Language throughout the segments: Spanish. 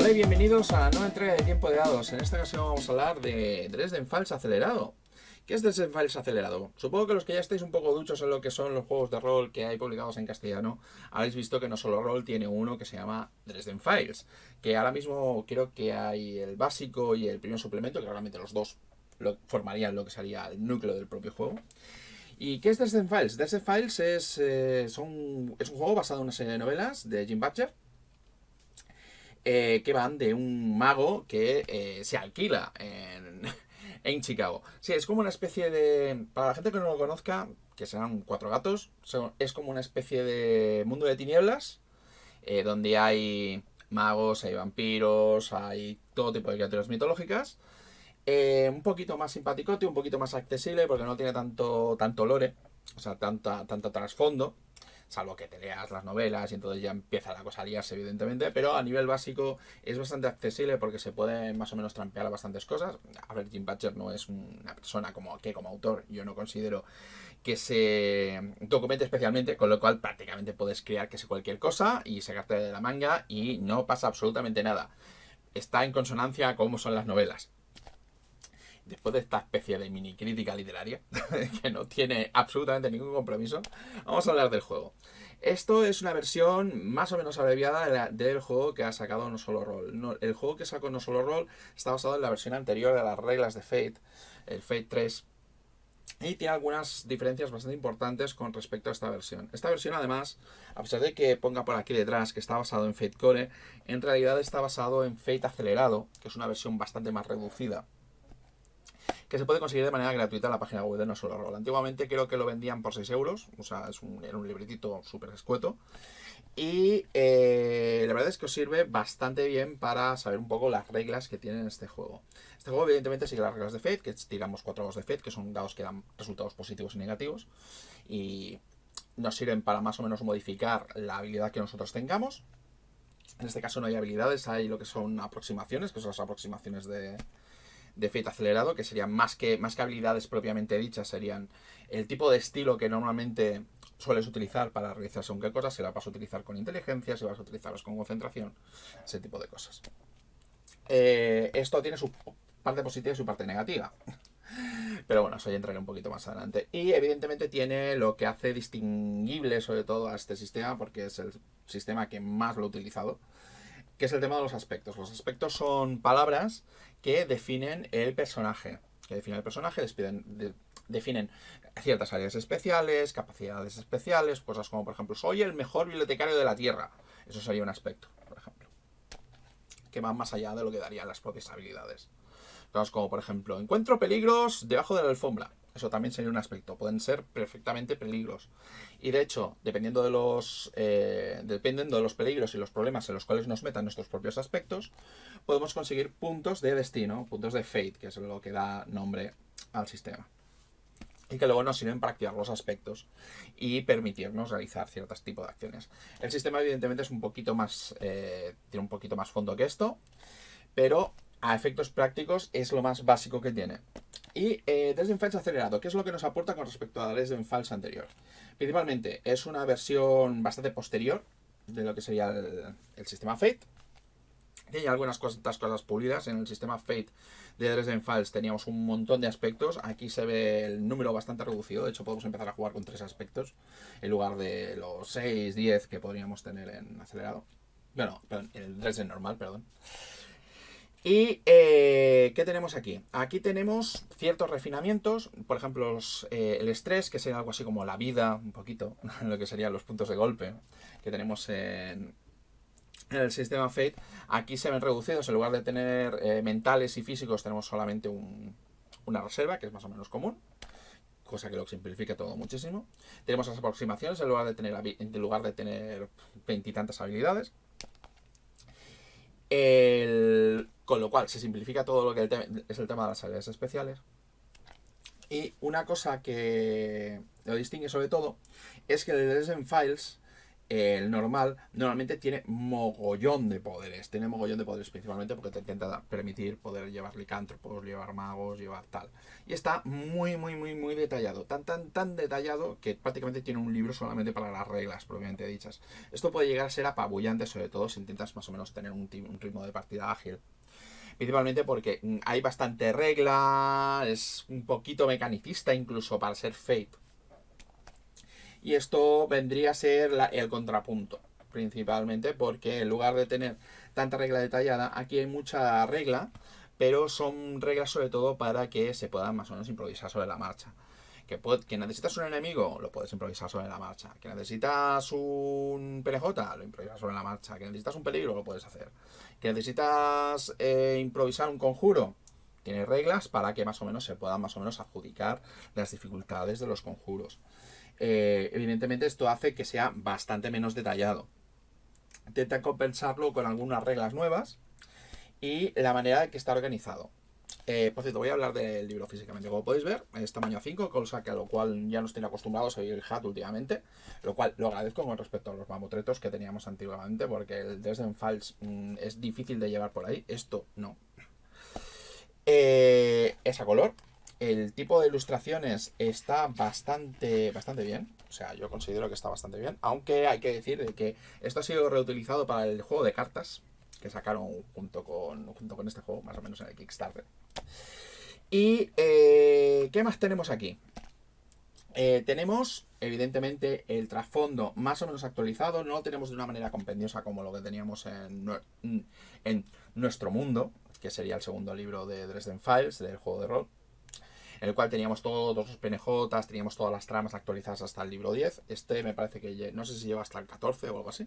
Hola y bienvenidos a la nueva entrega de Tiempo de Dados. En esta ocasión vamos a hablar de Dresden Files acelerado. ¿Qué es Dresden Files acelerado? Supongo que los que ya estáis un poco duchos en lo que son los juegos de rol que hay publicados en castellano, habéis visto que No Solo Roll tiene uno que se llama Dresden Files, que ahora mismo creo que hay el básico y el primer suplemento, que realmente los dos formarían lo que sería el núcleo del propio juego. ¿Y qué es Dresden Files? Dresden Files es un juego basado en una serie de novelas de Jim Butcher, que van de un mago que se alquila en Chicago. Sí, es como una especie de... Para la gente que no lo conozca, que serán cuatro gatos, es como una especie de mundo de tinieblas, donde hay magos, hay vampiros, hay todo tipo de criaturas mitológicas. Un poquito más simpaticote, un poquito más accesible, porque no tiene tanto lore, o sea, tanto trasfondo. Salvo que te leas las novelas y entonces ya empieza la cosa a liarse, evidentemente. Pero a nivel básico es bastante accesible porque se puede más o menos trampear a bastantes cosas. A ver, Jim Butcher no es una persona como autor, yo no considero que se documente especialmente, con lo cual prácticamente puedes crear que sea cualquier cosa y sacarte de la manga y no pasa absolutamente nada. Está en consonancia con cómo son las novelas. Después de esta especie de mini crítica literaria, que no tiene absolutamente ningún compromiso, vamos a hablar del juego. Esto es una versión más o menos abreviada del juego que ha sacado No Solo Roll. El juego que sacó No Solo Roll está basado en la versión anterior de las reglas de Fate, el Fate 3, y tiene algunas diferencias bastante importantes con respecto a esta versión. Esta versión, además, a pesar de que ponga por aquí detrás que está basado en Fate Core, en realidad está basado en Fate Acelerado, que es una versión bastante más reducida, que se puede conseguir de manera gratuita en la página web de No Solo Roll. Antiguamente creo que lo vendían por 6 euros, o sea, era un libretito súper escueto. Y la verdad es que os sirve bastante bien para saber un poco las reglas que tiene este juego. Este juego evidentemente sigue las reglas de Fate, que tiramos 4 dados de Fate, que son dados que dan resultados positivos y negativos. Y nos sirven para más o menos modificar la habilidad que nosotros tengamos. En este caso no hay habilidades, hay lo que son aproximaciones, que son las aproximaciones de Fate acelerado, que serían más que habilidades propiamente dichas, serían el tipo de estilo que normalmente sueles utilizar para realizar según qué cosas. Si las vas a utilizar con inteligencia, si vas a utilizarlas con concentración, ese tipo de cosas. Esto tiene su parte positiva y su parte negativa, pero bueno, eso ya entraré un poquito más adelante. Y evidentemente tiene lo que hace distinguible sobre todo a este sistema, porque es el sistema que más lo he utilizado, que es el tema de los aspectos. Los aspectos son palabras que definen el personaje. Definen ciertas áreas especiales, capacidades especiales, cosas como por ejemplo, soy el mejor bibliotecario de la Tierra. Eso sería un aspecto, por ejemplo, que va más allá de lo que darían las propias habilidades. Cosas como por ejemplo, encuentro peligros debajo de la alfombra. Eso también sería un aspecto. Pueden ser perfectamente peligros. Y de hecho, dependiendo de los peligros y los problemas en los cuales nos metan nuestros propios aspectos, podemos conseguir puntos de destino, puntos de fate, que es lo que da nombre al sistema. Y que luego nos sirven para activar los aspectos y permitirnos realizar ciertos tipos de acciones. El sistema evidentemente es un poquito más, tiene un poquito más fondo que esto, pero a efectos prácticos es lo más básico que tiene. Y Dresden Files acelerado, ¿qué es lo que nos aporta con respecto a Dresden Files anterior? Principalmente es una versión bastante posterior de lo que sería el sistema Fate. Tiene algunas cosas pulidas. En el sistema Fate de Dresden Files teníamos un montón de aspectos. Aquí se ve el número bastante reducido. De hecho, podemos empezar a jugar con 3 aspectos en lugar de los 6, 10 que podríamos tener en acelerado. Bueno, perdón, en el Dresden normal, perdón. ¿Y qué tenemos aquí? Aquí tenemos ciertos refinamientos, por ejemplo el estrés, que sería algo así como la vida, un poquito, lo que serían los puntos de golpe que tenemos en el sistema Fate. Aquí se ven reducidos, en lugar de tener mentales y físicos tenemos solamente una reserva, que es más o menos común, cosa que lo simplifica todo muchísimo. Tenemos las aproximaciones, en lugar de tener 20 y tantas habilidades. Con lo cual se simplifica todo lo que es el tema de las habilidades especiales. Y una cosa que lo distingue sobre todo es que el Dresden Files el normal normalmente tiene mogollón de poderes. Tiene mogollón de poderes principalmente porque te intenta permitir poder llevar licántropos, llevar magos, llevar tal. Y está muy, muy, muy, muy detallado. Tan detallado que prácticamente tiene un libro solamente para las reglas propiamente dichas. Esto puede llegar a ser apabullante, sobre todo si intentas más o menos tener un ritmo de partida ágil. Principalmente porque hay bastante regla, es un poquito mecanicista incluso para ser Fate. Y esto vendría a ser el contrapunto, principalmente porque en lugar de tener tanta regla detallada, aquí hay mucha regla, pero son reglas sobre todo para que se puedan más o menos improvisar sobre la marcha. Que necesitas un enemigo, lo puedes improvisar sobre la marcha. Que necesitas un PNJ, lo improvisas sobre la marcha. Que necesitas un peligro, lo puedes hacer. Que necesitas improvisar un conjuro, tienes reglas para que más o menos se puedan más o menos adjudicar las dificultades de los conjuros. Evidentemente esto hace que sea bastante menos detallado. Intenta compensarlo con algunas reglas nuevas y la manera en que está organizado. Por cierto, voy a hablar del libro físicamente. Como podéis ver, es tamaño A5, cosa que a lo cual ya no estoy acostumbrados a oír el HUD últimamente, lo cual lo agradezco con respecto a los mamotretos que teníamos antiguamente, porque el Dresden Files es difícil de llevar por ahí. Esto no. Es a color. El tipo de ilustraciones está bastante bien. O sea, yo considero que está bastante bien. Aunque hay que decir de que esto ha sido reutilizado para el juego de cartas que sacaron junto con este juego, más o menos en el Kickstarter. Y ¿qué más tenemos aquí? Tenemos, evidentemente, el trasfondo más o menos actualizado. No lo tenemos de una manera compendiosa como lo que teníamos en Nuestro Mundo, que sería el segundo libro de Dresden Files, del juego de rol, en el cual teníamos todos los PNJs, teníamos todas las tramas actualizadas hasta el libro 10. Este me parece que no sé si lleva hasta el 14 o algo así.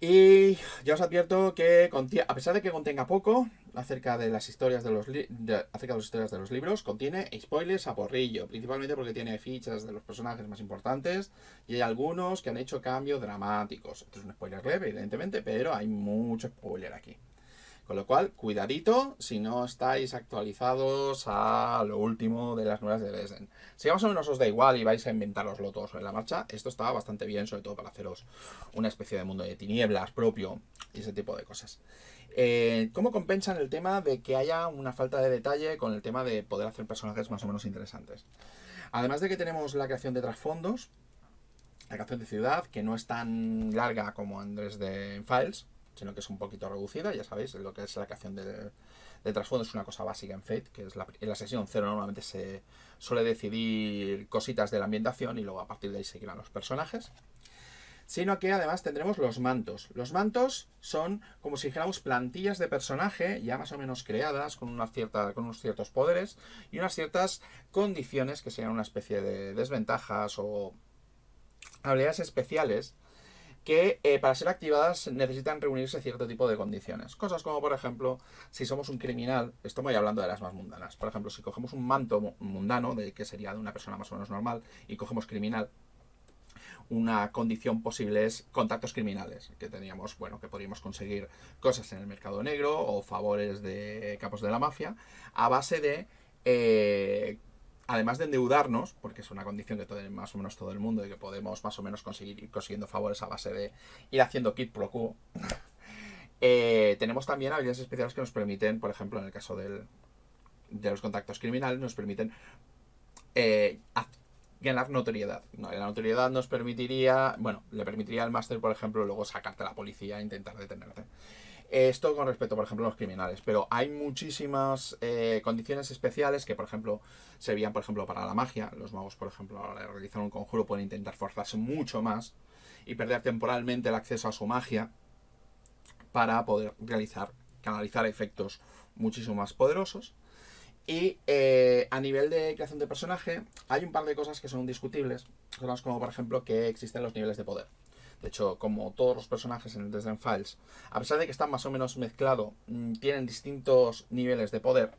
Y ya os advierto que, a pesar de que contenga poco acerca de las historias de los libros, contiene spoilers a porrillo, principalmente porque tiene fichas de los personajes más importantes y hay algunos que han hecho cambios dramáticos. Esto es un spoiler leve, evidentemente, pero hay mucho spoiler aquí. Con lo cual, cuidadito si no estáis actualizados a lo último de las nuevas de Dresden. Si más o menos os da igual y vais a inventaroslo todo sobre la marcha, esto está bastante bien, sobre todo para haceros una especie de mundo de tinieblas propio y ese tipo de cosas. ¿Cómo compensan el tema de que haya una falta de detalle con el tema de poder hacer personajes más o menos interesantes? Además de que tenemos la creación de trasfondos, la creación de ciudad, que no es tan larga como en Dresden Files, sino que es un poquito reducida, ya sabéis, lo que es la creación de trasfondo es una cosa básica en Fate, que es en la sesión 0 normalmente se suele decidir cositas de la ambientación y luego a partir de ahí se crean los personajes. Sino que además tendremos los mantos. Los mantos son como si dijéramos plantillas de personaje ya más o menos creadas con unos ciertos poderes y unas ciertas condiciones que serían una especie de desventajas o habilidades especiales que para ser activadas necesitan reunirse cierto tipo de condiciones. Cosas como, por ejemplo, si somos un criminal, estoy hablando de las más mundanas. Por ejemplo, si cogemos un manto mundano, que sería de una persona más o menos normal, y cogemos criminal, una condición posible es contactos criminales, que teníamos, bueno, que podríamos conseguir cosas en el mercado negro o favores de capos de la mafia, a base de además de endeudarnos, porque es una condición que más o menos todo el mundo y que podemos más o menos conseguir ir consiguiendo favores a base de ir haciendo quid pro quo, tenemos también habilidades especiales que nos permiten, por ejemplo, en el caso de los contactos criminales, nos permiten ganar notoriedad. La notoriedad nos permitiría, le permitiría al máster, por ejemplo, luego sacarte a la policía e intentar detenerte. Esto con respecto, por ejemplo, a los criminales. Pero hay muchísimas condiciones especiales que, por ejemplo, servían, por ejemplo, para la magia. Los magos, por ejemplo, a la hora de realizar un conjuro pueden intentar forzarse mucho más y perder temporalmente el acceso a su magia para poder canalizar efectos muchísimo más poderosos. Y a nivel de creación de personaje, hay un par de cosas que son indiscutibles. Cosas como, por ejemplo, que existen los niveles de poder. De hecho, como todos los personajes en el Dresden Files, a pesar de que están más o menos mezclados, tienen distintos niveles de poder,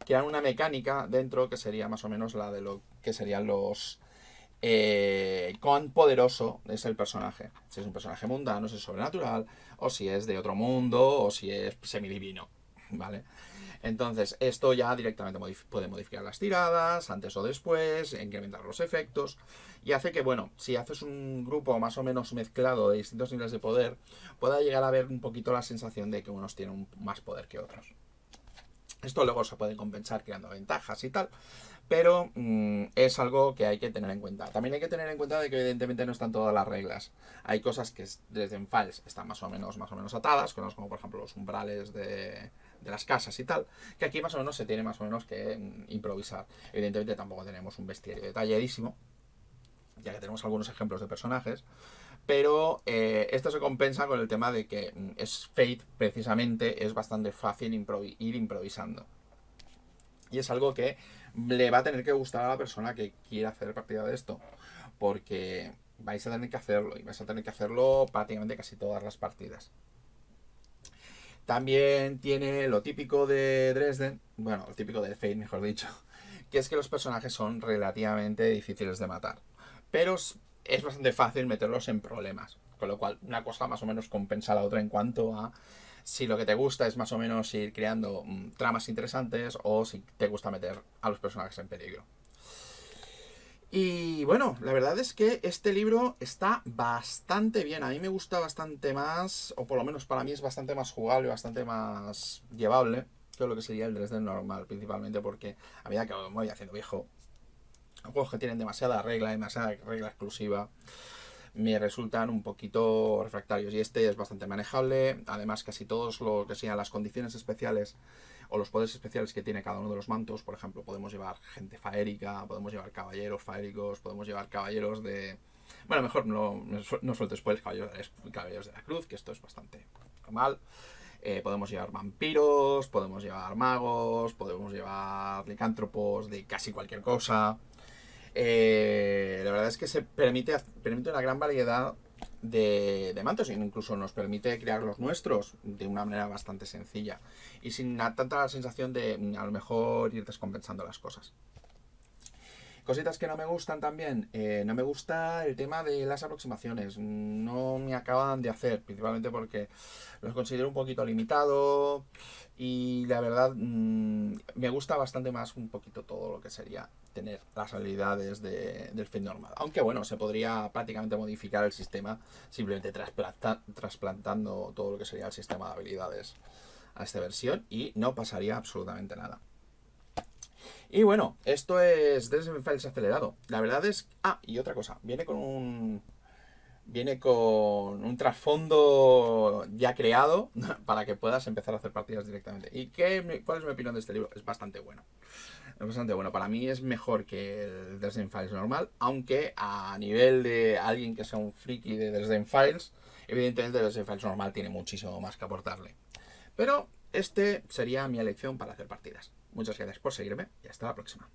crean una mecánica dentro que sería más o menos la de lo que serían los... cuán poderoso es el personaje. Si es un personaje mundano, si es sobrenatural, o si es de otro mundo, o si es semidivino, ¿vale? Entonces, esto ya directamente puede modificar las tiradas, antes o después, incrementar los efectos, y hace que, bueno, si haces un grupo más o menos mezclado de distintos niveles de poder, pueda llegar a haber un poquito la sensación de que unos tienen más poder que otros. Esto luego se puede compensar creando ventajas y tal, pero es algo que hay que tener en cuenta. También hay que tener en cuenta de que evidentemente no están todas las reglas. Hay cosas que desde en Files están más o menos atadas, como por ejemplo los umbrales de las casas y tal, que aquí más o menos se tiene más o menos que improvisar. Evidentemente tampoco tenemos un bestiario detalladísimo, ya que tenemos algunos ejemplos de personajes, pero esto se compensa con el tema de que es Fate, precisamente, es bastante fácil ir improvisando. Y es algo que le va a tener que gustar a la persona que quiera hacer partida de esto, porque vais a tener que hacerlo, y vais a tener que hacerlo prácticamente casi todas las partidas. También tiene lo típico de Dresden, bueno, lo típico de Fate, mejor dicho, que es que los personajes son relativamente difíciles de matar, pero es bastante fácil meterlos en problemas, con lo cual una cosa más o menos compensa a la otra en cuanto a si lo que te gusta es más o menos ir creando tramas interesantes o si te gusta meter a los personajes en peligro. Y bueno, la verdad es que este libro está bastante bien. A mí me gusta bastante más, o por lo menos para mí es bastante más jugable, bastante más llevable que lo que sería el Dresden normal, principalmente porque a medida que me voy haciendo viejo, juegos que tienen demasiada regla exclusiva, me resultan un poquito refractarios, y este es bastante manejable. Además, casi todos lo que sean las condiciones especiales o los poderes especiales que tiene cada uno de los mantos, por ejemplo, podemos llevar gente faérica, podemos llevar caballeros faéricos, podemos llevar caballeros de... Bueno, mejor no suelto spoilers, caballeros de la cruz, que esto es bastante normal. Podemos llevar vampiros, podemos llevar magos, podemos llevar licántropos de casi cualquier cosa. La verdad es que se permite una gran variedad de mantos, e incluso nos permite crear los nuestros de una manera bastante sencilla y sin tanta sensación de a lo mejor ir descompensando las cosas. Cositas que no me gustan también, no me gusta el tema de las aproximaciones, no me acaban de hacer, principalmente porque los considero un poquito limitado y la verdad me gusta bastante más un poquito todo lo que sería tener las habilidades del Fate normal. Aunque bueno, se podría prácticamente modificar el sistema simplemente trasplantando todo lo que sería el sistema de habilidades a esta versión y no pasaría absolutamente nada. Y bueno, esto es Dresden Files acelerado. La verdad es... Ah, y otra cosa. Viene con un trasfondo ya creado para que puedas empezar a hacer partidas directamente. ¿Y cuál es mi opinión de este libro? Es bastante bueno. Es bastante bueno. Para mí es mejor que el Dresden Files normal, aunque a nivel de alguien que sea un friki de Dresden Files, evidentemente el Dresden Files normal tiene muchísimo más que aportarle. Pero este sería mi elección para hacer partidas. Muchas gracias por seguirme y hasta la próxima.